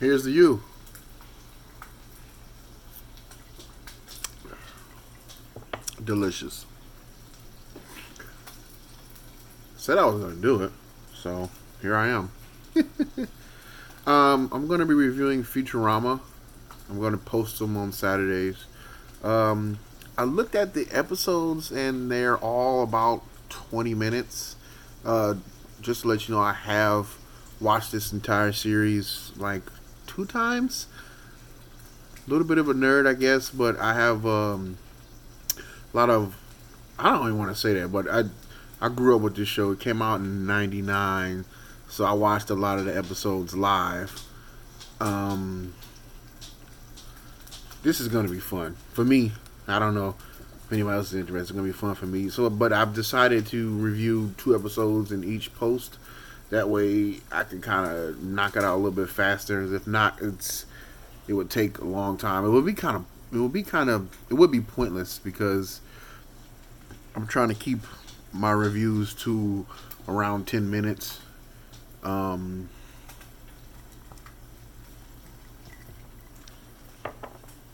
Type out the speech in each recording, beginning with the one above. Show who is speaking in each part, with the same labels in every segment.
Speaker 1: Here's the you. Delicious. Said I was going to do it, so here I am. I'm going to be reviewing Futurama. I'm going to post them on Saturdays. Um, I looked at the episodes and they're all about 20 minutes. Uh, just to let you know, I have watched this entire series like two times. A little bit of a nerd, I guess, but I have a lot of. I don't even want to say that, but I grew up with this show. It came out in '99, so I watched a lot of the episodes live. Um, this is gonna be fun for me. I don't know if anybody else is interested. It's gonna be fun for me. So, but I've decided to review two episodes in each post. That way, I can kind of knock it out a little bit faster. If not, it would take a long time. It would be pointless because I'm trying to keep my reviews to around 10 minutes. Um,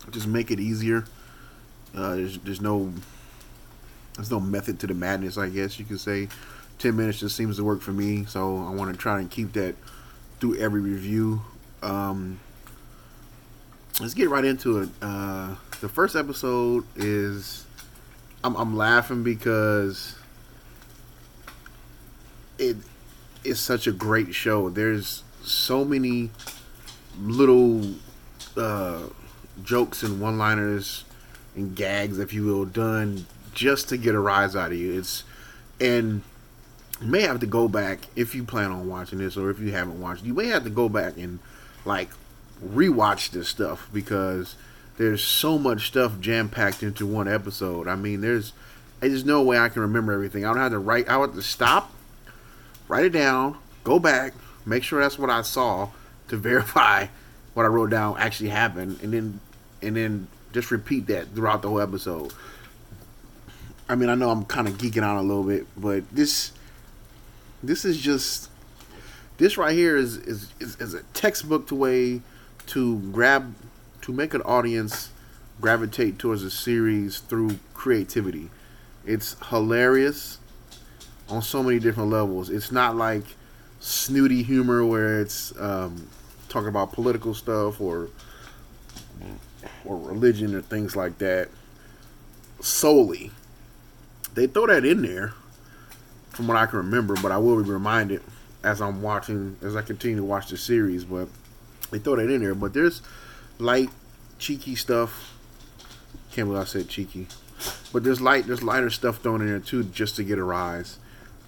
Speaker 1: just make it easier. There's no method to the madness, I guess you could say. 10 minutes just seems to work for me, so I want to try and keep that through every review. Um, let's get right into it. The first episode is I'm laughing because it is such a great show. There's so many little uh, jokes and one-liners and gags, if you will, done just to get a rise out of you. And you may have to go back if you plan on watching this, or if you haven't watched. You may have to go back and like rewatch this stuff because there's so much stuff jam packed into one episode. I mean, there's no way I can remember everything. I don't have to write. I have to stop, write it down, go back, make sure that's what I saw to verify what I wrote down actually happened, and then just repeat that throughout the whole episode. I mean, I know I'm kind of geeking out a little bit, but this is just this right here is a textbook to way to make an audience gravitate towards a series through creativity. It's hilarious on so many different levels. It's not like snooty humor where it's talking about political stuff or religion or things like that solely. They throw that in there from what I can remember, but I will be reminded as I continue to watch the series. But they throw that in there. But there's light, cheeky stuff. Can't believe I said cheeky. But there's lighter stuff thrown in there too, just to get a rise.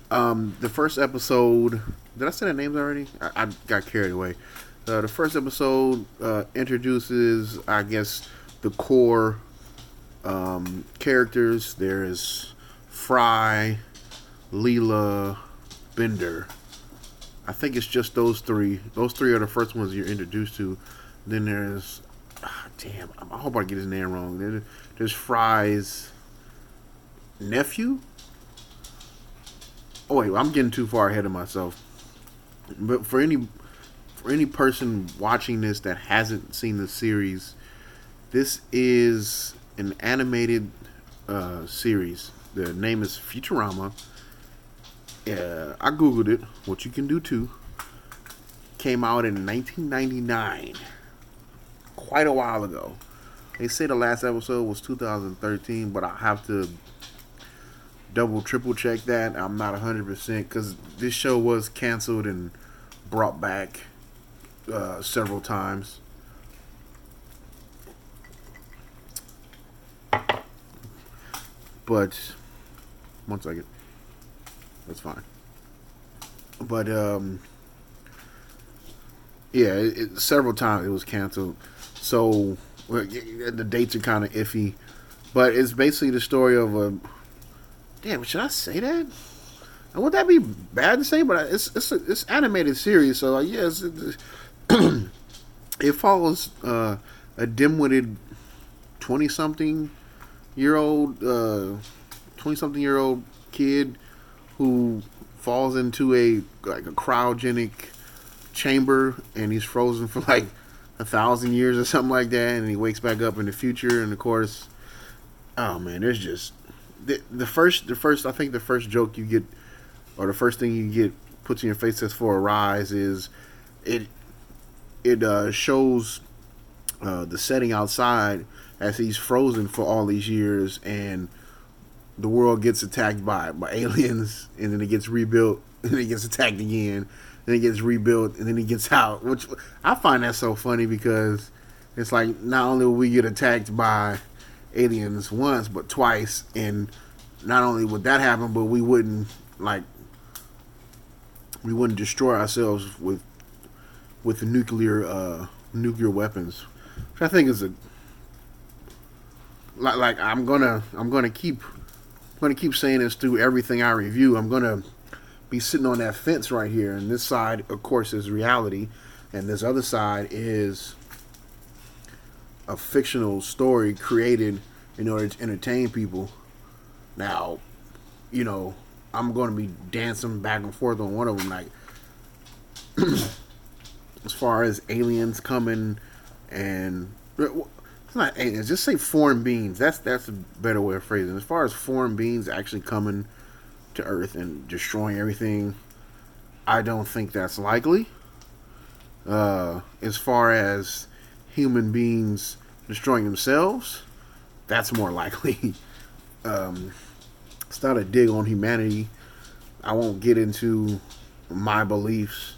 Speaker 1: The first episode, did I say the names already? I got carried away. The first episode introduces, I guess, the core characters. There's Fry, Leela, Bender. I think it's just those three. Those three are the first ones you're introduced to. Then there's, damn, I hope I get his name wrong. There's Fry's nephew. Oh wait, I'm getting too far ahead of myself. But for any person watching this that hasn't seen the series, this is an animated series. The name is Futurama. I googled it, what you can do too. Came out in 1999, quite a while ago. They say the last episode was 2013, but I have to double, triple check that. I'm not 100% because this show was canceled and brought back several times. But one second, that's fine. But yeah, several times it was canceled. So the dates are kind of iffy. But it's basically the story of a. Damn, should I say that? Would that be bad to say? But it's animated series, so yes, it follows a dim-witted 20-something-year-old kid who falls into a cryogenic chamber, and he's frozen for like 1,000 years or something like that, and he wakes back up in the future. And of course, oh man, there's just the first I think the first joke you get, or the first thing you get puts in your face that's for a rise is it it shows the setting outside as he's frozen for all these years, and the world gets attacked by aliens, and then it gets rebuilt, and then it gets attacked again, then it gets rebuilt, and then it gets out. Which I find that so funny because it's like not only will we get attacked by aliens once, but twice, and not only would that happen, but like we wouldn't destroy ourselves with nuclear weapons, which I think is a like I'm gonna keep saying this through everything I review. I'm gonna be sitting on that fence right here, and this side, of course, is reality, and this other side is a fictional story created in order to entertain people. Now, you know, I'm going to be dancing back and forth on one of them. Like, as far as aliens coming, and it's not aliens, just say foreign beings. That's a better way of phrasing it. As far as foreign beings actually coming to Earth and destroying everything, I don't think that's likely. As far as human beings destroying themselves, that's more likely. It's not a dig on humanity. I won't get into my beliefs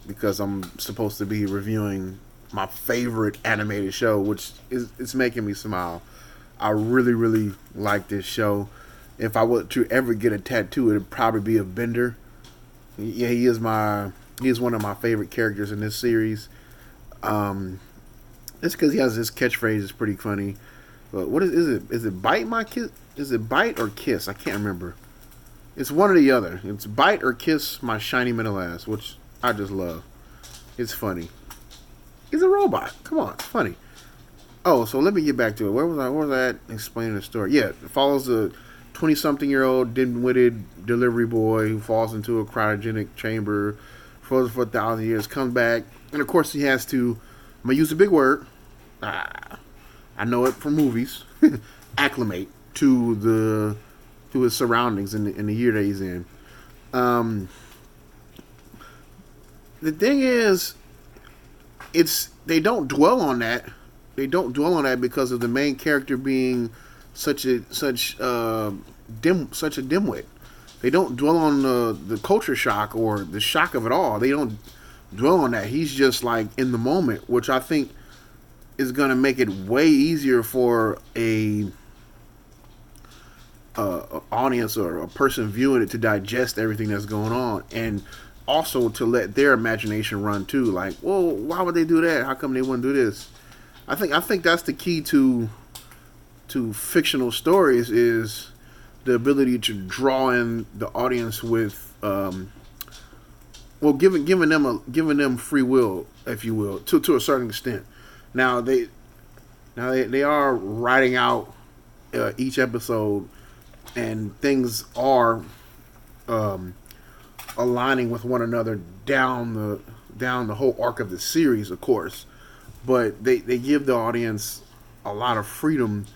Speaker 1: because I'm supposed to be reviewing my favorite animated show, which is it's making me smile. I really, really like this show. If I were to ever get a tattoo, it'd probably be a Bender. Yeah, he is one of my favorite characters in this series. It's because he has this catchphrase. It's pretty funny. But what is it? Is it bite my kiss? Is it bite or kiss? I can't remember. It's one or the other. It's bite or kiss my shiny metal ass, which I just love. It's funny. He's a robot. Come on, it's funny. Oh, so let me get back to it. Where was I at explaining the story? Yeah, it follows a 20-something-year-old dim-witted delivery boy who falls into a cryogenic chamber, frozen for 1,000 years, comes back, and of course he has to, I'm going to use a big word, I know it from movies, acclimate to his surroundings in the year that he's in. The thing is, they don't dwell on that. They don't dwell on that because of the main character being such a dimwit. They don't dwell on the culture shock or the shock of it all. They don't dwell on that. He's just like in the moment, which I think is going to make it way easier for a audience or a person viewing it to digest everything that's going on, and also to let their imagination run too. Like, well, why would they do that? How come they wouldn't do this? I think that's the key to fictional stories, is the ability to draw in the audience with giving them free will, if you will, to a certain extent. Now they are writing out each episode, and things are aligning with one another down the whole arc of the series, of course. But they give the audience a lot of freedom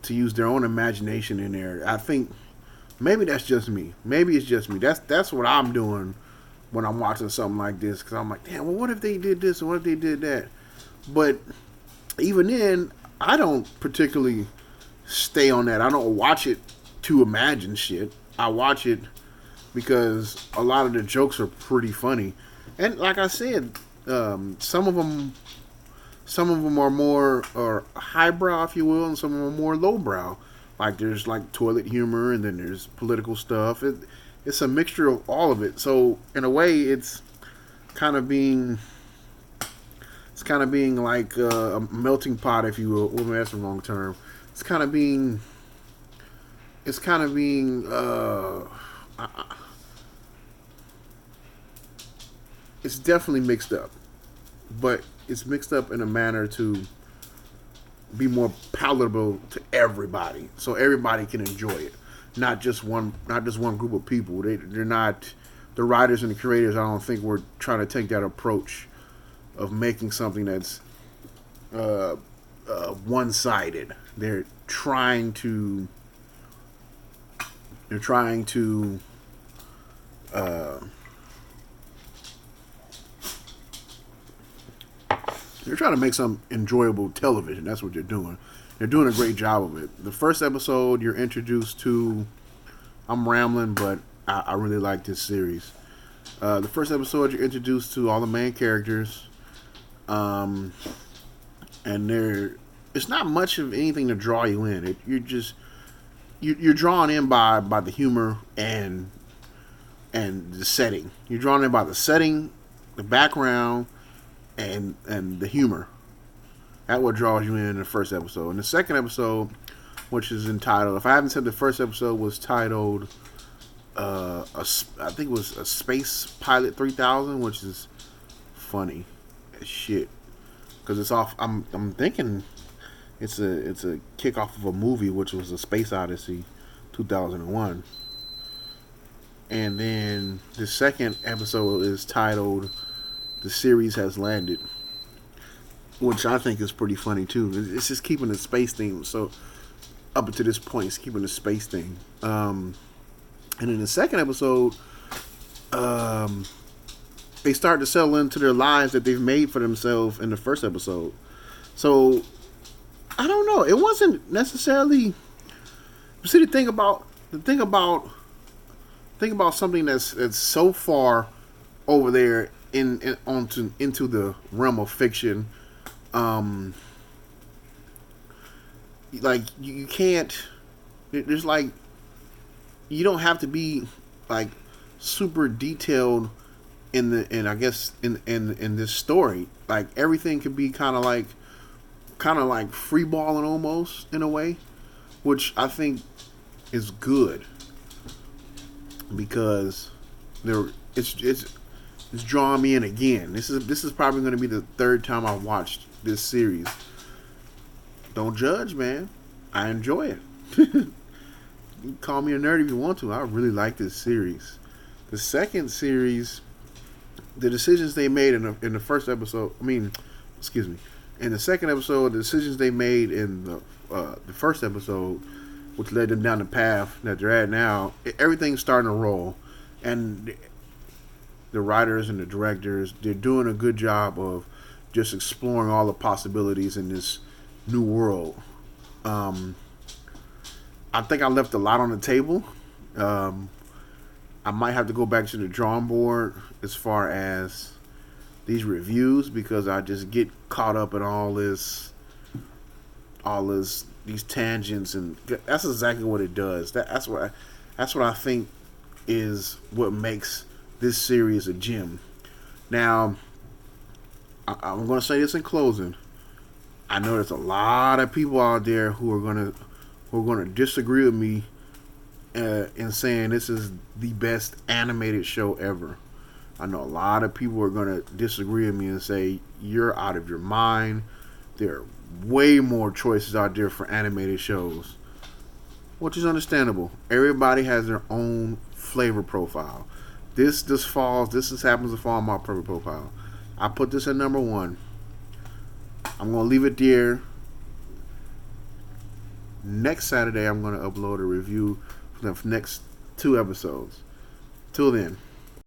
Speaker 1: to use their own imagination in there. I think maybe that's just me. Maybe it's just me. That's what I'm doing when I'm watching something like this, because I'm like, damn, well, what if they did this or what if they did that? But even then, I don't particularly stay on that. I don't watch it to imagine shit. I watch it because a lot of the jokes are pretty funny. And like I said, some of them are more or highbrow, if you will, and some of them are more lowbrow. Like there's like toilet humor, and then there's political stuff. It's a mixture of all of it. So in a way, it's kind of being like a melting pot, if you will. Well, that's the wrong term. It's kind of being it's definitely mixed up, but it's mixed up in a manner to be more palatable to everybody, so everybody can enjoy it. Not just one group of people. They're not, the writers and the creators, I don't think we're trying to take that approach of making something that's uh, one-sided. Trying to they're trying to uh, they're trying to make some enjoyable television. That's what they're doing. They're doing a great job of it. The first episode you're introduced to. I'm rambling, but I really like this series. The first episode you're introduced to all the main characters, um, and it's not much of anything to draw you in. You're drawn in by the humor and the setting. You're drawn in by the setting, the background, and the humor. That what draws you in the first episode. And the second episode, which is entitled, if I haven't said, the first episode was titled, I think it was a Space Pilot 3000, which is funny as shit because it's off. I'm thinking it's a kickoff of a movie, which was a Space Odyssey 2001. And then the second episode is titled "The Series Has Landed," which I think is pretty funny too. It's just keeping the space theme. So up until this point, it's keeping the space thing. And in the second episode, they start to settle into their lives that they've made for themselves in the first episode. So I don't know. It wasn't necessarily. See, think about something that's so far over there into the realm of fiction. Like you can't. There's like you don't have to be like super detailed in I guess in this story. Like everything can be kind of like free balling almost in a way, which I think is good because it's drawing me in again. This is probably going to be the third time I've watched this series. Don't judge, man. I enjoy it. You can call me a nerd if you want to. I really like this series. The second series, the decisions they made in the first episode. Excuse me. In the second episode, the decisions they made in the first episode, which led them down the path that they're at now, everything's starting to roll, and the writers and the directors, they're doing a good job of just exploring all the possibilities in this new world. I think I left a lot on the table. I might have to go back to the drawing board as far as these reviews because I just get caught up in all these tangents, and that's exactly what it does. That's what I think is what makes this series a gem. Now, I'm going to say this in closing. I know there's a lot of people out there who are going to disagree with me in saying this is the best animated show ever. I know a lot of people are going to disagree with me and say you're out of your mind. There are way more choices out there for animated shows, which is understandable. Everybody has their own flavor profile. This happens to fall in my flavor profile. I put this at number 1. I'm going to leave it there. Next Saturday, I'm going to upload a review for the next 2 episodes. Till then.